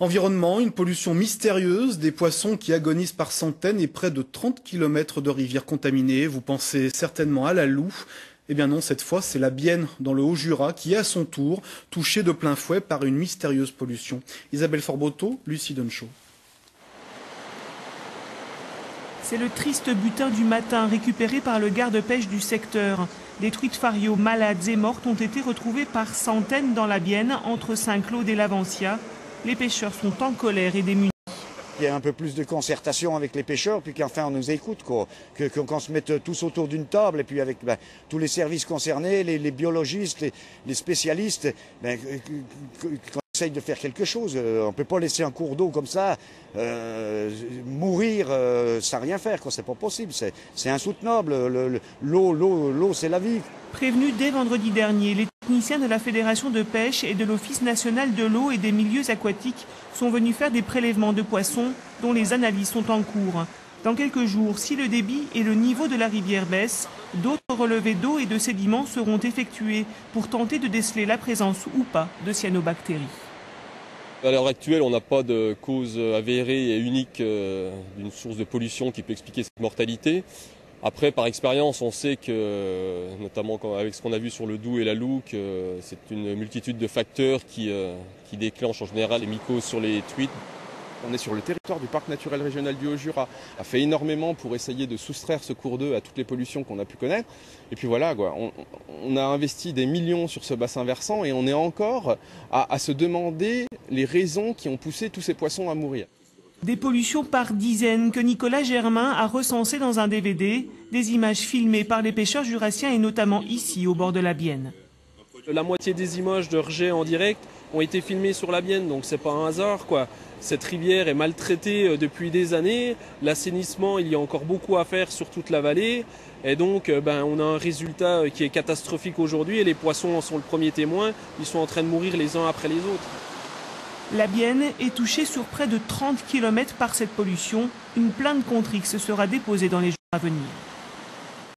Environnement, une pollution mystérieuse, des poissons qui agonisent par centaines et près de 30 km de rivières contaminées. Vous pensez certainement à la Loue. Eh bien non, cette fois, c'est la Bienne, dans le Haut-Jura, qui est à son tour touchée de plein fouet par une mystérieuse pollution. Isabelle Forboto, Lucie Dunchot. C'est le triste butin du matin récupéré par le garde-pêche du secteur. Des truites fario malades et mortes ont été retrouvées par centaines dans la Bienne, entre Saint-Claude et Lavancia. Les pêcheurs sont en colère et démunis. Il y a un peu plus de concertation avec les pêcheurs, puis qu'enfin on nous écoute, qu'on se mette tous autour d'une table, et puis avec tous les services concernés, les biologistes, les spécialistes, qu'on essaye de faire quelque chose. On ne peut pas laisser un cours d'eau comme ça mourir sans rien faire, c'est pas possible, c'est insoutenable. L'eau, c'est la vie. Prévenus dès vendredi dernier, les techniciens de la Fédération de pêche et de l'Office national de l'eau et des milieux aquatiques sont venus faire des prélèvements de poissons dont les analyses sont en cours. Dans quelques jours, si le débit et le niveau de la rivière baissent, d'autres relevés d'eau et de sédiments seront effectués pour tenter de déceler la présence ou pas de cyanobactéries. À l'heure actuelle, on n'a pas de cause avérée et unique d'une source de pollution qui peut expliquer cette mortalité. Après, par expérience, on sait que, notamment avec ce qu'on a vu sur le Doubs et la Loue, que c'est une multitude de facteurs qui déclenchent en général les mycoses sur les truites. On est sur le territoire du parc naturel régional du Haut-Jura, a fait énormément pour essayer de soustraire ce cours d'eau à toutes les pollutions qu'on a pu connaître. Et puis voilà, on a investi des millions sur ce bassin versant et on est encore à se demander les raisons qui ont poussé tous ces poissons à mourir. Des pollutions par dizaines que Nicolas Germain a recensées dans un DVD, des images filmées par les pêcheurs jurassiens et notamment ici au bord de la Bienne. La moitié des images de rejets en direct ont été filmées sur la Bienne, donc c'est pas un hasard quoi. Cette rivière est maltraitée depuis des années, l'assainissement il y a encore beaucoup à faire sur toute la vallée et donc on a un résultat qui est catastrophique aujourd'hui et les poissons en sont le premier témoin, ils sont en train de mourir les uns après les autres. La Bienne est touchée sur près de 30 km par cette pollution. Une plainte contre X sera déposée dans les jours à venir.